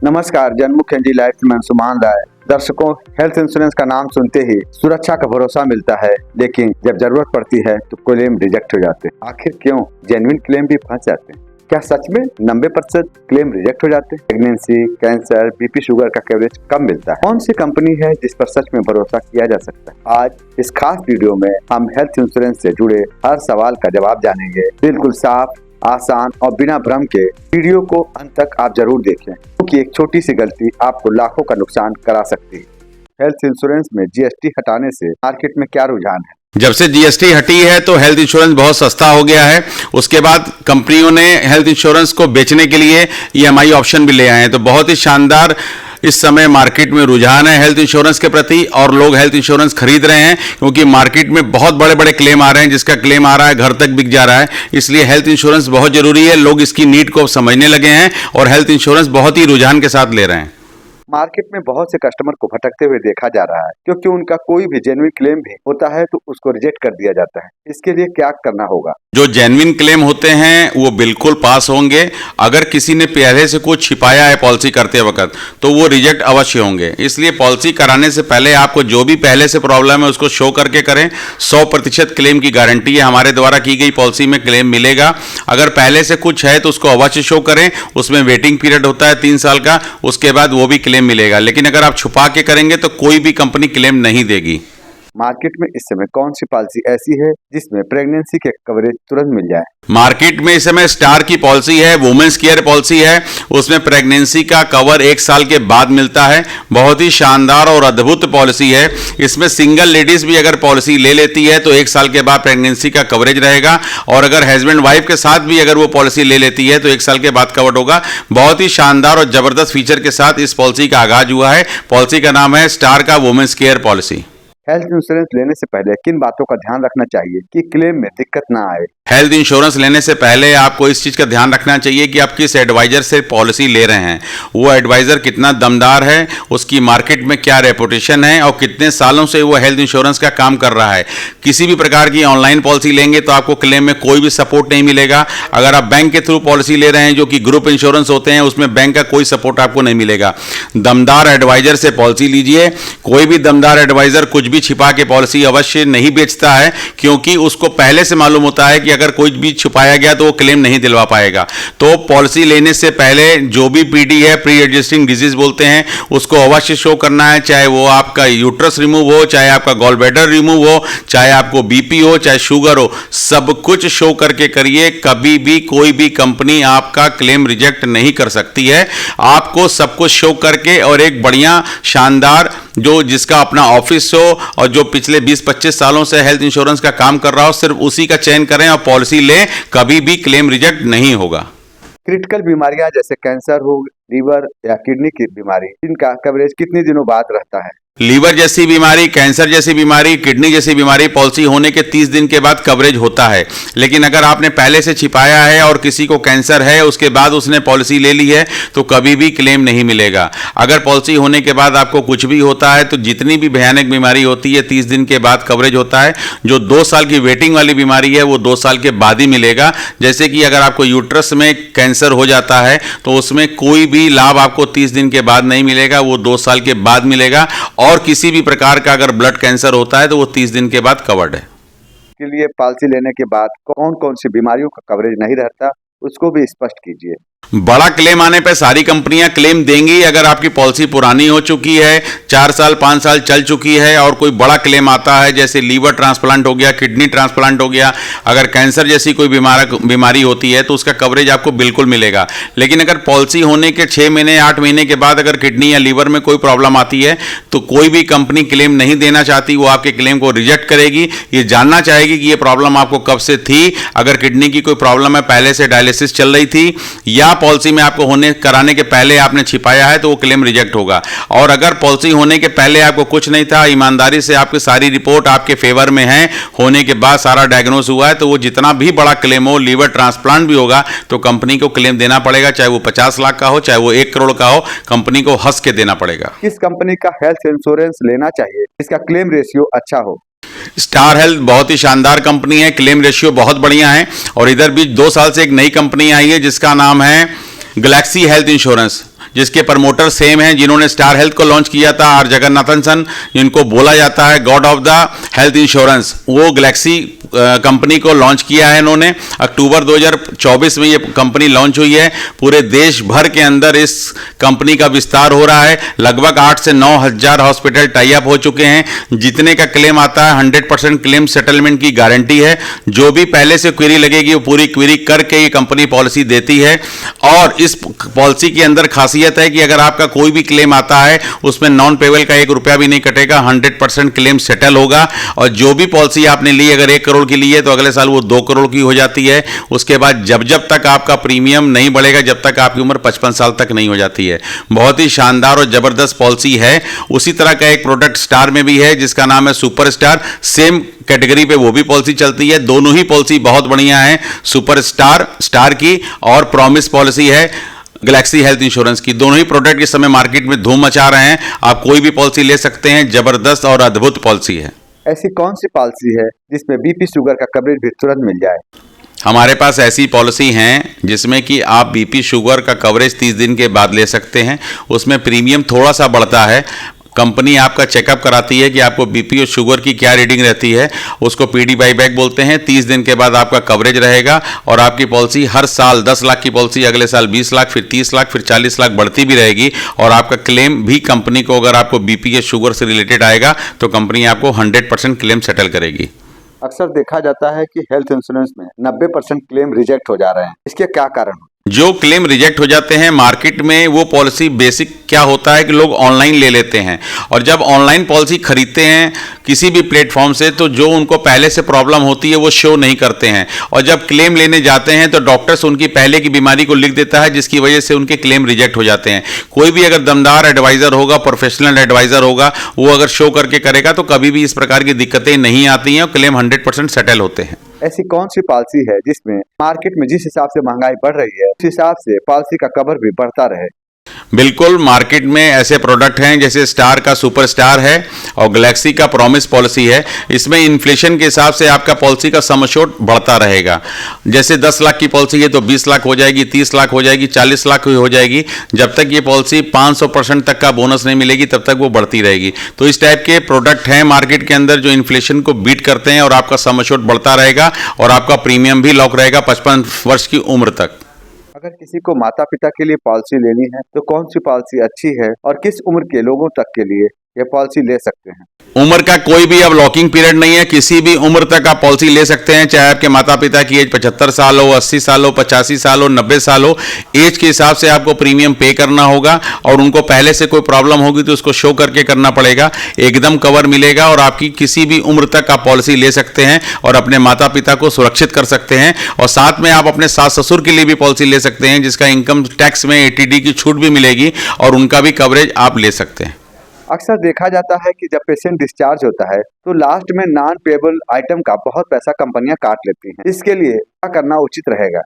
नमस्कार, जनमुख NG life में सुमान राय। दर्शकों, हेल्थ इंश्योरेंस का नाम सुनते ही सुरक्षा का भरोसा मिलता है, लेकिन जब जरूरत पड़ती है तो क्लेम रिजेक्ट हो जाते हैं। आखिर क्यों? जेन्युइन क्लेम भी फंस जाते हैं। क्या सच में 90% क्लेम रिजेक्ट हो जाते हैं? प्रेगनेंसी, कैंसर, बीपी, शुगर का कवरेज कम मिलता है। कौन सी कंपनी है जिस पर सच में भरोसा किया जा सकता है? आज इस खास वीडियो में हम हेल्थ इंश्योरेंस से जुड़े हर सवाल का जवाब जानेंगे, बिल्कुल साफ, आसान और बिना भ्रम के। वीडियो को अंत तक आप जरूर देखें, क्योंकि एक छोटी सी गलती आपको लाखों का नुकसान करा सकती है। हेल्थ इंश्योरेंस में जीएसटी हटाने से मार्केट में क्या रुझान है? जब से जीएसटी हटी है तो हेल्थ इंश्योरेंस बहुत सस्ता हो गया है। उसके बाद कंपनियों ने हेल्थ इंश्योरेंस को बेचने के लिए ईएमआई ऑप्शन भी ले आए हैं। तो बहुत ही शानदार इस समय मार्केट में रुझान है हेल्थ इंश्योरेंस के प्रति, और लोग हेल्थ इंश्योरेंस खरीद रहे हैं क्योंकि मार्केट में बहुत बड़े बड़े क्लेम आ रहे हैं। जिसका क्लेम आ रहा है घर तक बिक जा रहा है। इसलिए हेल्थ इंश्योरेंस बहुत जरूरी है। लोग इसकी नीड को समझने लगे हैं और हेल्थ इंश्योरेंस बहुत ही रुझान के साथ ले रहे हैं। मार्केट में बहुत से कस्टमर को भटकते हुए देखा जा रहा है, क्योंकि उनका कोई भी जेन्युइन क्लेम भी होता है तो उसको रिजेक्ट कर दिया जाता है। इसके लिए क्या करना होगा? जो जेन्युइन क्लेम होते हैं वो बिल्कुल पास होंगे। अगर किसी ने पहले से कुछ छिपाया है पॉलिसी करते वक्त तो वो रिजेक्ट अवश्य होंगे। इसलिए पॉलिसी कराने से पहले आपको जो भी पहले से प्रॉब्लम है उसको शो करके करें। 100% क्लेम की गारंटी है, हमारे द्वारा की गई पॉलिसी में क्लेम मिलेगा। अगर पहले से कुछ है तो उसको अवश्य शो करें। उसमें वेटिंग पीरियड होता है 3 साल का, उसके बाद वो भी क्लेम मिलेगा। लेकिन अगर आप छुपा के करेंगे तो कोई भी कंपनी क्लेम नहीं देगी। मार्केट में इस समय कौन सी पॉलिसी ऐसी है जिसमें प्रेगनेंसी के कवरेज तुरंत मिल जाए? मार्केट में इस समय स्टार की पॉलिसी है, वुमेन्स केयर पॉलिसी है। उसमें प्रेगनेंसी का कवर 1 साल के बाद मिलता है। बहुत ही शानदार और अद्भुत पॉलिसी है। इसमें सिंगल लेडीज भी अगर पॉलिसी ले लेती है तो 1 साल के बाद प्रेगनेंसी का कवरेज रहेगा, और अगर हस्बैंड वाइफ के साथ भी अगर वो पॉलिसी ले लेती है तो 1 साल के बाद कवर होगा। बहुत ही शानदार और जबरदस्त फीचर के साथ इस पॉलिसी का आगाज हुआ है। पॉलिसी का नाम है स्टार का women's care policy. Health insurance लेने से पहले किन बातों का ध्यान रखना चाहिए कि क्लेम में दिक्कत ना आए? हेल्थ इंश्योरेंस लेने से पहले आपको इस चीज़ का ध्यान रखना चाहिए कि आप किस एडवाइजर से पॉलिसी ले रहे हैं। वो एडवाइजर कितना दमदार है, उसकी मार्केट में क्या रेपुटेशन है, और कितने सालों से वो हेल्थ इंश्योरेंस का काम कर रहा है। किसी भी प्रकार की ऑनलाइन पॉलिसी लेंगे तो आपको क्लेम में कोई भी सपोर्ट नहीं मिलेगा। अगर आप बैंक के थ्रू पॉलिसी ले रहे हैं जो कि ग्रुप इंश्योरेंस होते हैं, उसमें बैंक का कोई सपोर्ट आपको नहीं मिलेगा। दमदार एडवाइजर से पॉलिसी लीजिए। कोई भी दमदार एडवाइजर कुछ भी छिपा के पॉलिसी अवश्य नहीं बेचता है, क्योंकि उसको पहले से मालूम होता है कि अगर कोई भी छुपाया गया तो वो क्लेम नहीं दिलवा पाएगा। तो पॉलिसी लेने से पहले जो भी पीडी है, प्री एग्जिस्टिंग डिजीज बोलते हैं, उसको अवश्य शो करना है। चाहे वो आपका यूट्रस रिमूव हो, चाहे आपका गॉल ब्लैडर रिमूव हो, चाहे आपको बीपी हो, चाहे शुगर हो, सब कुछ शो करके करिए। कभी भी कोई भी कंपनी आपका क्लेम रिजेक्ट नहीं कर सकती है। आपको सब कुछ शो करके, और एक बढ़िया शानदार जो जिसका अपना ऑफिस हो और जो पिछले 20-25 सालों से हेल्थ इंश्योरेंस का काम कर रहा हो, सिर्फ उसी का चयन करें और पॉलिसी लें। कभी भी क्लेम रिजेक्ट नहीं होगा। क्रिटिकल बीमारियां जैसे कैंसर हो, लीवर या किडनी की बीमारी, इनका कवरेज कितने दिनों बाद रहता है? लीवर जैसी बीमारी, कैंसर जैसी बीमारी, किडनी जैसी बीमारी पॉलिसी होने के 30 दिन के बाद कवरेज होता है। लेकिन अगर आपने पहले से छिपाया है और किसी को कैंसर है, उसके बाद उसने पॉलिसी ले ली है, तो कभी भी क्लेम नहीं मिलेगा। अगर पॉलिसी होने के बाद आपको कुछ भी होता है तो जितनी भी भयानक बीमारी होती है 30 दिन के बाद कवरेज होता है। जो 2 साल की वेटिंग वाली बीमारी है वो 2 साल के बाद ही मिलेगा। जैसे कि अगर आपको यूट्रस में कैंसर हो जाता है तो उसमें कोई भी लाभ आपको 30 दिन के बाद नहीं मिलेगा, वो 2 साल के बाद मिलेगा। और किसी भी प्रकार का अगर ब्लड कैंसर होता है तो वो 30 दिन के बाद कवर्ड है। के लिए पॉलिसी लेने के बाद कौन कौन सी बीमारियों का कवरेज नहीं रहता, उसको भी स्पष्ट कीजिए। बड़ा क्लेम आने पे सारी कंपनियां क्लेम देंगी। अगर आपकी पॉलिसी पुरानी हो चुकी है, 4 साल 5 साल चल चुकी है, और कोई बड़ा क्लेम आता है जैसे लीवर ट्रांसप्लांट हो गया, किडनी ट्रांसप्लांट हो गया, अगर कैंसर जैसी कोई बीमारी होती है तो उसका कवरेज आपको बिल्कुल मिलेगा। लेकिन अगर पॉलिसी होने के 6 महीने 8 महीने के बाद अगर किडनी या लीवर में कोई प्रॉब्लम आती है तो कोई भी कंपनी क्लेम नहीं देना चाहती। वो आपके क्लेम को रिजेक्ट करेगी। ये जानना चाहेगी कि ये प्रॉब्लम आपको कब से थी। अगर किडनी की कोई प्रॉब्लम है, पहले से डायलिसिस चल रही थी, या पॉलिसी में आपको कराने के पहले आपने छिपाया है, तो वो क्लेम रिजेक्ट होगा। और अगर पॉलिसी होने के पहले आपको कुछ नहीं था, ईमानदारी से आपकी सारी रिपोर्ट आपके फेवर में है, होने के बाद सारा डायग्नोस हुआ है, तो वो जितना भी बड़ा क्लेम हो, लीवर ट्रांसप्लांट भी होगा, तो कंपनी को क्लेम देना पड़ेगा। चाहे वो 50 लाख का हो, चाहे वो 1 करोड़ का हो, कंपनी को हंस के देना पड़ेगा। किस कंपनी का हेल्थ इंश्योरेंस लेना चाहिए इसका क्लेम रेशियो अच्छा हो? स्टार हेल्थ बहुत ही शानदार कंपनी है, क्लेम रेशियो बहुत बढ़िया है। और इधर भी 2 साल से एक नई कंपनी आई है जिसका नाम है गैलेक्सी हेल्थ इंश्योरेंस। जिसके प्रमोटर सेम हैं जिन्होंने स्टार हेल्थ को लॉन्च किया था, आर जगन्नाथन सन, जिनको बोला जाता है God of the health insurance. वो गैलेक्सी कंपनी को लॉन्च किया है इन्होंने। अक्टूबर 2024 में ये कंपनी लॉन्च हुई है। पूरे देश भर के अंदर इस कंपनी का विस्तार हो रहा है। लगभग 8 से 9 हजार हॉस्पिटल टाई अप हो चुके हैं। जितने का क्लेम आता है 100% क्लेम सेटलमेंट की गारंटी है। जो भी पहले से क्वेरी लगेगी वो पूरी क्वेरी करके ये कंपनी पॉलिसी देती है। और इस पॉलिसी के अंदर खासियत है कि अगर आपका कोई भी क्लेम आता है उसमें नॉन पेबल का 1 रुपया भी नहीं कटेगा, 100% क्लेम सेटल होगा। और जो भी पॉलिसी आपने ली, अगर 1 करोड़ की ली है तो अगले साल वो 2 करोड़ की हो जाती है। उसके बाद जब जब तक आपका प्रीमियम नहीं बढ़ेगा, जब तक आपकी उम्र 55 साल तक नहीं हो जाती है। बहुत ही शानदार और जबरदस्त पॉलिसी है। उसी तरह का एक प्रोडक्ट स्टार में भी है जिसका नाम है सुपर स्टार। सेम कैटेगरी पे वो भी पॉलिसी चलती है। दोनों ही पॉलिसी बहुत बढ़िया है। सुपर स्टार की और प्रॉमिस पॉलिसी है गैलेक्सी हेल्थ इंश्योरेंस की। दोनों ही प्रोडक्ट इस समय मार्केट में धूम मचा रहे हैं। आप कोई भी पॉलिसी ले सकते हैं। जबरदस्त और अद्भुत पॉलिसी है। ऐसी कौन सी पॉलिसी है जिसमें बीपी शुगर का कवरेज भी तुरंत मिल जाए? हमारे पास ऐसी पॉलिसी हैं जिसमें कि आप बीपी शुगर का कवरेज 30 दिन के बाद ले सकते हैं। उसमें प्रीमियम थोड़ा सा बढ़ता है। कंपनी आपका चेकअप कराती है कि आपको बीपी और शुगर की क्या रीडिंग रहती है, उसको पीडी बाईबैक बोलते हैं। 30 दिन के बाद आपका कवरेज रहेगा और आपकी पॉलिसी हर साल 10 लाख की पॉलिसी अगले साल 20 लाख, फिर 30 लाख, फिर 40 लाख बढ़ती भी रहेगी। और आपका क्लेम भी कंपनी को, अगर आपको बीपी या शुगर से रिलेटेड आएगा तो कंपनी आपको 100% क्लेम सेटल करेगी। अक्सर देखा जाता है कि हेल्थ इंश्योरेंस में 90% क्लेम रिजेक्ट हो जा रहे हैं। इसके क्या कारण है? जो क्लेम रिजेक्ट हो जाते हैं मार्केट में, वो पॉलिसी बेसिक क्या होता है कि लोग ऑनलाइन ले लेते हैं। और जब ऑनलाइन पॉलिसी खरीदते हैं किसी भी प्लेटफॉर्म से, तो जो उनको पहले से प्रॉब्लम होती है वो शो नहीं करते हैं। और जब क्लेम लेने जाते हैं तो डॉक्टर्स उनकी पहले की बीमारी को लिख देता है, जिसकी वजह से उनके क्लेम रिजेक्ट हो जाते हैं। कोई भी अगर दमदार एडवाइजर होगा, प्रोफेशनल एडवाइजर होगा, वो अगर शो करके करेगा तो कभी भी इस प्रकार की दिक्कतें नहीं आती हैं और क्लेम 100% सेटल होते हैं। ऐसी कौन सी पॉलिसी है जिसमें मार्केट में जिस हिसाब से महंगाई बढ़ रही है उस हिसाब से पॉलिसी का कवर भी बढ़ता रहे? बिल्कुल, मार्केट में ऐसे प्रोडक्ट हैं जैसे स्टार का सुपर स्टार है और गैलेक्सी का प्रॉमिस पॉलिसी है। इसमें इन्फ्लेशन के हिसाब से आपका पॉलिसी का सम एश्योर्ड बढ़ता रहेगा। जैसे 10 लाख की पॉलिसी है तो 20 लाख हो जाएगी, 30 लाख हो जाएगी, 40 लाख हो जाएगी। जब तक ये पॉलिसी 500% तक का बोनस नहीं मिलेगी तब तक वो बढ़ती रहेगी। तो इस टाइप के प्रोडक्ट हैं मार्केट के अंदर जो इन्फ्लेशन को बीट करते हैं और आपका सम एश्योर्ड बढ़ता रहेगा और आपका प्रीमियम भी लॉक रहेगा 55 वर्ष की उम्र तक। अगर किसी को माता पिता के लिए पॉलिसी लेनी है तो कौन सी पॉलिसी अच्छी है और किस उम्र के लोगों तक के लिए ये पॉलिसी ले सकते हैं? उम्र का कोई भी अब लॉकिंग पीरियड नहीं है। किसी भी उम्र तक आप पॉलिसी ले सकते हैं। चाहे आपके माता पिता की एज 75 साल हो, 80 साल हो, 85 साल हो, 90 साल हो, एज के हिसाब से आपको प्रीमियम पे करना होगा। और उनको पहले से कोई प्रॉब्लम होगी तो उसको शो करके करना पड़ेगा। एकदम कवर मिलेगा और आपकी किसी भी उम्र तक आप पॉलिसी ले सकते हैं और अपने माता पिता को सुरक्षित कर सकते हैं। और साथ में आप अपने सास ससुर के लिए भी पॉलिसी ले सकते हैं, जिसका इनकम टैक्स में ATD की छूट भी मिलेगी और उनका भी कवरेज आप ले सकते हैं। अक्सर देखा जाता है कि जब पेशेंट डिस्चार्ज होता है तो लास्ट में नॉन पेबल आइटम का बहुत पैसा कंपनियां काट लेती हैं। इसके लिए क्या करना उचित रहेगा?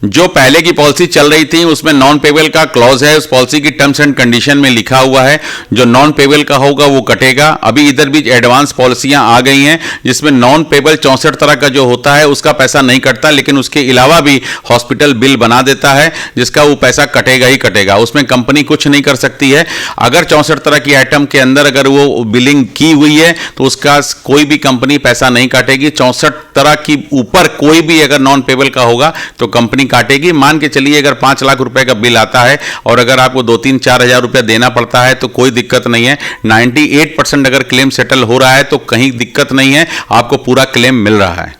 जो पहले की पॉलिसी चल रही थी उसमें नॉन पेबल का क्लॉज है। उस पॉलिसी की टर्म्स एंड कंडीशन में लिखा हुआ है जो नॉन पेबल का होगा वो कटेगा। अभी इधर भी एडवांस पॉलिसियां आ गई हैं जिसमें नॉन पेबल 64 तरह का जो होता है उसका पैसा नहीं कटता, लेकिन उसके अलावा भी हॉस्पिटल बिल बना देता है जिसका वो पैसा कटेगा ही कटेगा। उसमें कंपनी कुछ नहीं कर सकती है। अगर 64 तरह की आइटम के अंदर अगर वो बिलिंग की हुई है तो उसका कोई भी कंपनी पैसा नहीं काटेगी। 64 तरह की ऊपर कोई भी अगर नॉन पेबल का होगा तो कंपनी काटेगी। मान के चलिए अगर 5 लाख रुपए का बिल आता है और अगर आपको 2-3-4 हजार रुपया देना पड़ता है तो कोई दिक्कत नहीं है। 98% अगर क्लेम सेटल हो रहा है तो कहीं दिक्कत नहीं है, आपको पूरा क्लेम मिल रहा है।